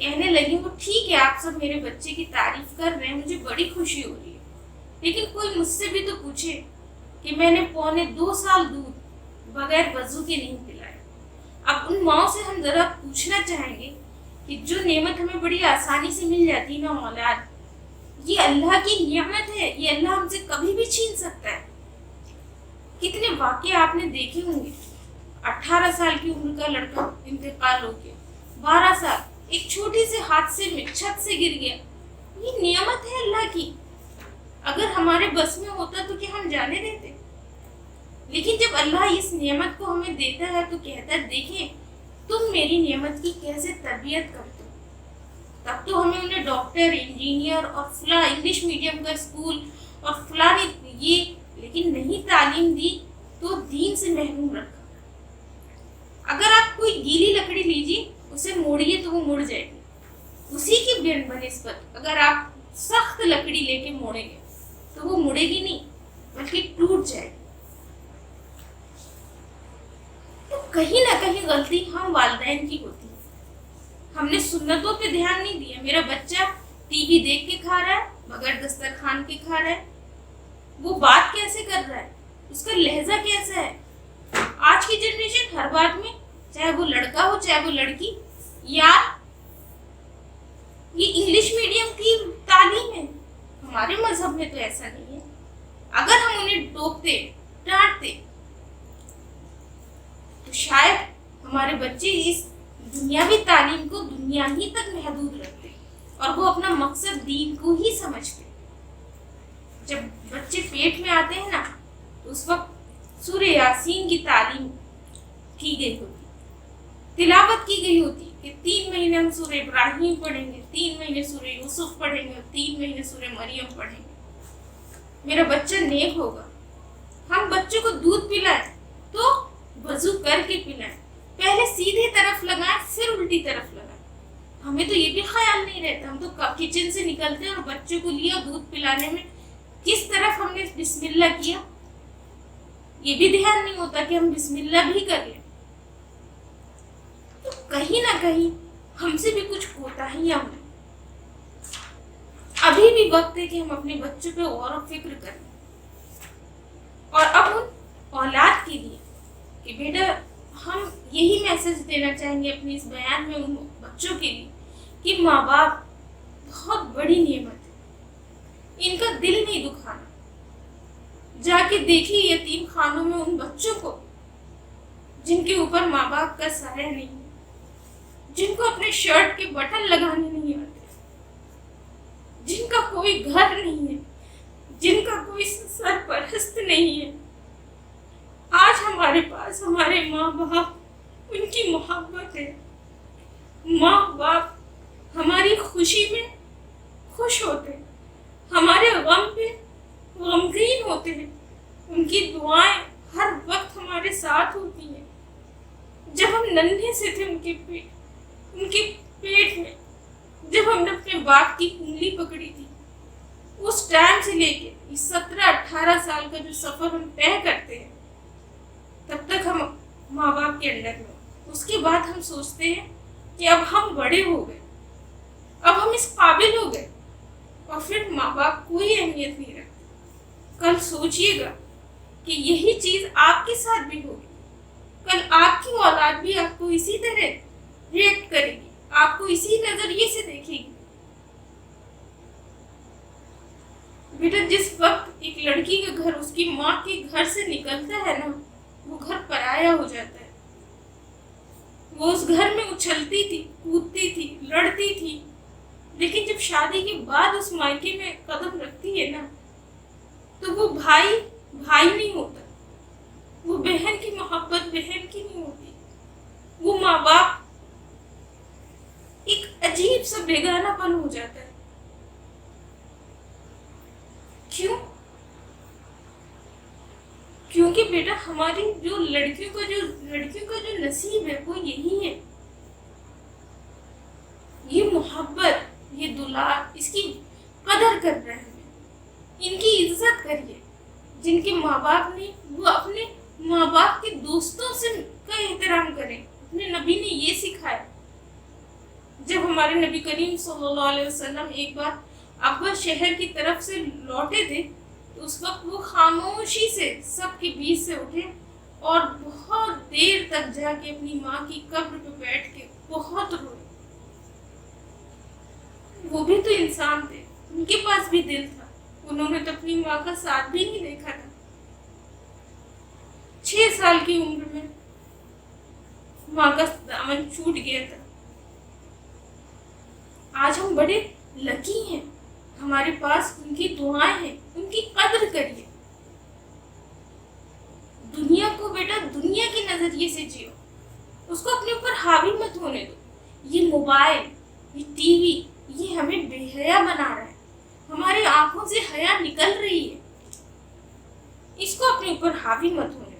کہنے لگی وہ ٹھیک ہے آپ سب میرے بچے کی تعریف کر رہے ہیں، مجھے بڑی خوشی ہو رہی ہے، لیکن کوئی مجھ سے بھی تو پوچھے کہ میں نے 2.25 سال دودھ بغیر وضو کے نہیں پلایا۔ اب ان ماؤں سے ہم ذرا پوچھنا چاہیں گے کہ جو نعمت ہمیں بڑی آسانی سے مل جاتی ہے نا اولاد، یہ اللہ کی نعمت ہے، یہ اللہ ہم سے کبھی بھی چھین سکتا ہے۔ کتنے واقعے آپ نے دیکھے ہوں گے، 18 سال کی عمر کا لڑکا انتقال ہو گیا، 12 سال ایک چھوٹی سے حادثے میں چھت سے گر گیا۔ یہ نعمت ہے اللہ کی، اگر ہمارے بس میں ہوتا تو کیا ہم جانے دیتے؟ لیکن جب اللہ اس نعمت کو ہمیں دیتا ہے تو کہتا ہے دیکھیں تم میری نعمت کی کیسے تربیت کرتے ہو۔ تب تو ہمیں انہیں ڈاکٹر، انجینئر اور فلاں انگلش میڈیم کا اسکول اور فلاں یہ، لیکن نہیں تعلیم دی تو دین سے محروم رکھا۔ اگر آپ کوئی گیلی لکڑی لیجیے اسے موڑیے تو وہ مڑ جائے گی، اسی کی بنسبت اگر آپ سخت لکڑی لے کے موڑیں گے تو وہ مڑے گی نہیں بلکہ ٹوٹ جائے گی۔ تو کہیں نہ کہیں غلطی ہم والدین کی ہوتی ہے، ہم نے سنتوں پہ دھیان نہیں دیا۔ میرا بچہ ٹی وی دیکھ کے کھا رہا ہے، بغیر دسترخوان کے کھا رہا ہے، وہ بات کیسے کر رہا ہے، اس کا لہجہ کیسا ہے۔ آج کی جنریشن ہر بات میں، چاہے وہ لڑکا ہو چاہے وہ لڑکی، یار یہ انگلش میڈیم کی تعلیم ہے، ہمارے مذہب میں تو ایسا نہیں ہے۔ اگر ہم انہیں ٹوکتے ڈانٹتے تو شاید ہمارے بچے اس دنیاوی تعلیم کو دنیا ہی تک محدود رکھتے اور وہ اپنا مقصد دین کو ہی سمجھتے۔ جب بچے پیٹ میں آتے ہیں نا تو اس وقت سورہ یاسین کی تعلیم کی گئی ہوتی، تلاوت کی گئی ہوتی کہ 3 مہینے ہم سورہ ابراہیم پڑھیں گے، 3 مہینے سورہ یوسف پڑھیں گے، 3 مہینے سورہ مریم پڑھیں گے، میرا بچہ نیک ہوگا۔ ہم بچوں کو دودھ پلائیں تو وضو کر کے پلائیں، پہلے سیدھی طرف لگائیں پھر الٹی طرف لگائیں۔ ہمیں تو یہ بھی خیال نہیں رہتا، ہم تو کچن سے نکلتے ہیں اور بچوں کو لیا دودھ پلانے میں کس طرف ہم نے بسم اللہ کیا، یہ بھی دھیان نہیں ہوتا کہ ہم بسم اللہ بھی کر لیں۔ تو کہیں نہ کہیں ہم سے بھی کچھ کوتاہیاں ہوئی۔ ابھی بھی وقت ہے کہ ہم اپنے بچوں پہ غور و فکر کریں، اور اب ان اولاد کے لیے کہ بیٹا ہم یہی میسج دینا چاہیں گے اپنے اس بیان میں ان بچوں کے لیے کہ ماں باپ بہت بڑی نعمت ہے، ان کا دل نہیں دکھانا۔ جا کے دیکھیے یتیم خانوں میں ان بچوں کو جن کے اوپر ماں باپ کا سایہ نہیں، جن کو اپنے شرٹ کے بٹن لگانے نہیں آتے، جن کا کوئی گھر نہیں ہے، جن کا کوئی سرپرست نہیں ہے۔ آج ہمارے پاس ہمارے ماں باپ، ان کی محبت ہے۔ ماں باپ ہماری خوشی میں خوش ہوتے ہیں، ہمارے غم پہ غمگین ہوتے ہیں، ان کی دعائیں ہر وقت ہمارے ساتھ ہوتی ہیں۔ جب ہم ننھے سے تھے ان کے پیٹ میں، جب ہم نے اپنے باپ کی انگلی پکڑی تھی، اس ٹائم سے لے کے 17-18 سال کا جو سفر ہم طے کرتے ہیں، تب تک ہم ماں باپ کے انڈر میں، اس کے بعد ہم سوچتے ہیں کہ اب ہم بڑے ہو گئے، اب ہم اس قابل ہو گئے، اور پھر ماں باپ کوئی اہمیت نہیں رکھتے۔ کل سوچئے گا کہ یہی چیز آپ کے ساتھ بھی ہوگی، کل آپ کی اولاد بھی آپ کو اسی طرح ریئیکٹ کرے گی، آپ کو اسی نظریے سے دیکھے گی۔ بیٹا جس وقت ایک لڑکی کا گھر اس کی ماں کے گھر سے نکلتا ہے نا، وہ گھر پرایا ہو جاتا ہے۔ وہ اس گھر میں اچھلتی تھی، کودتی تھی، لڑتی تھی، لیکن جب شادی کے بعد اس مائکے میں قدم رکھتی ہے نا تو وہ بھائی نہیں ہوتا، وہ بہن کی محبت بہن کی نہیں ہوتی، وہ ماں باپ ایک عجیب سا بیگانہ پن ہو جاتا ہے۔ کیوں؟ کیونکہ بیٹا ہماری جو لڑکیوں کا جو نصیب ہے وہ یہی ہے، یہ محبت، یہ دلال، اس کی قدر کر رہے ہیں، ان کی عزت کریے۔ جن کے ماں باپ نے، وہ اپنے ماں باپ کے دوستوں سے کا احترام کریں، اپنے نبی نے یہ سکھایا۔ جب ہمارے نبی کریم صلی اللہ علیہ وسلم ایک بار ابا شہر کی طرف سے لوٹے تھے تو اس وقت وہ خاموشی سے سب کے بیچ سے اٹھے اور بہت دیر تک جا کے اپنی ماں کی قبر پہ بیٹھ کے بہت روئے. وہ بھی تو انسان تھے, ان کے پاس بھی دل تھا, انہوں نے تو اپنی ماں کا ساتھ بھی نہیں دیکھا تھا. 6 سال کی عمر میں ماں کا دامن چھوٹ گیا تھا. آج ہم بڑے لکی ہیں, ہمارے پاس ان کی دعائیں ہیں, ان کی قدر کریے. دنیا کو بیٹا دنیا کے نظریے سے جیو, اس کو اپنے اوپر حاوی مت ہونے دو. یہ موبائل, یہ ٹی وی, یہ ہمیں بے حیا بنا رہا ہے, ہماری آنکھوں سے حیا نکل رہی ہے. اس کو اپنے اوپر حاوی مت ہونے دو.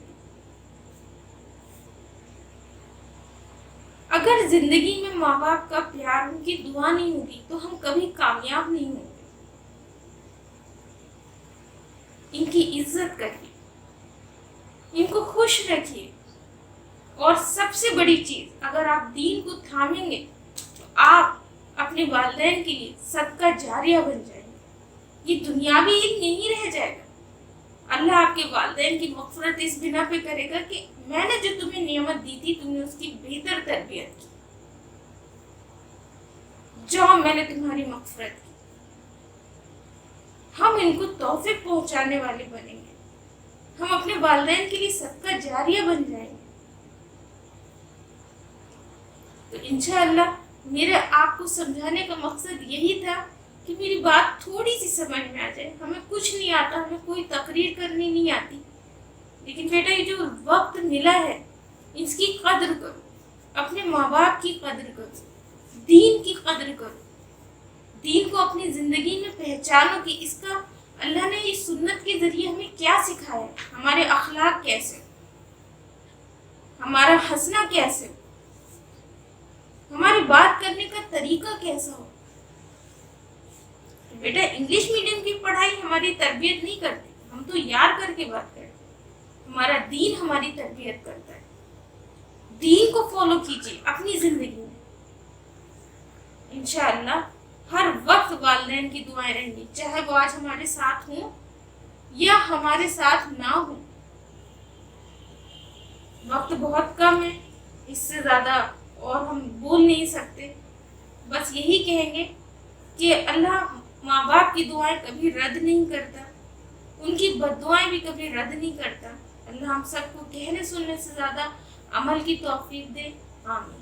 اگر زندگی میں ماں باپ کا پیار, ان کی دعا نہیں ہوگی تو ہم کبھی کامیاب نہیں ہوں گے. ان کی عزت کریے, ان کو خوش رکھیے, اور سب سے بڑی چیز, اگر آپ دین کو تھامیں گے تو آپ اپنے والدین کے لیے صدقہ جاریہ بن جائیں گے. یہ دنیاوی علم نہیں رہ جائے گا. اللہ آپ کے والدین کی مغفرت اس بنا پہ کرے گا کہ میں نے جو تمہیں نعمت دی تھی تم نے اس کی بہتر تربیت کی, جاؤ میں نے تمہاری مغفرت کی. ہم ان کو تحفے پہنچانے والے بنیں گے, ہم اپنے والدین کے لیے صدقہ جاریہ بن جائیں گے. تو انشاءاللہ میرے آپ کو سمجھانے کا مقصد یہی تھا کہ میری بات تھوڑی سی سمجھ میں آ جائے. ہمیں کچھ نہیں آتا, ہمیں کوئی تقریر کرنی نہیں آتی, لیکن بیٹا یہ جو وقت ملا ہے اس کی قدر کرو, اپنے ماں باپ کی قدر کرو, دین کی قدر کرو, دین کو اپنی زندگی میں پہچانو کہ اس کا اللہ نے اس سنت کے ذریعے ہمیں کیا سکھایا, ہمارے اخلاق کیسے, ہمارا ہنسنا کیسے, ہماری بات کرنے کا طریقہ کیسا ہو. بیٹا انگلش میڈیم کی پڑھائی ہماری تربیت نہیں کرتی, ہم تو یار کر کے بات کرتے. ہمارا دین ہماری تربیت کرتا ہے. دین کو فالو کیجیے اپنی زندگی میں. انشاءاللہ ہر وقت والدین کی دعائیں رہیں گی, چاہے وہ آج ہمارے ساتھ ہوں یا ہمارے ساتھ نہ ہوں. وقت بہت کم ہے, اس سے زیادہ اور ہم بول نہیں سکتے. بس یہی کہیں گے کہ اللہ ماں باپ کی دعائیں کبھی رد نہیں کرتا, ان کی بد دعائیں بھی کبھی رد نہیں کرتا. اللہ ہم سب کو کہنے سننے سے زیادہ عمل کی توفیق دے. آمین.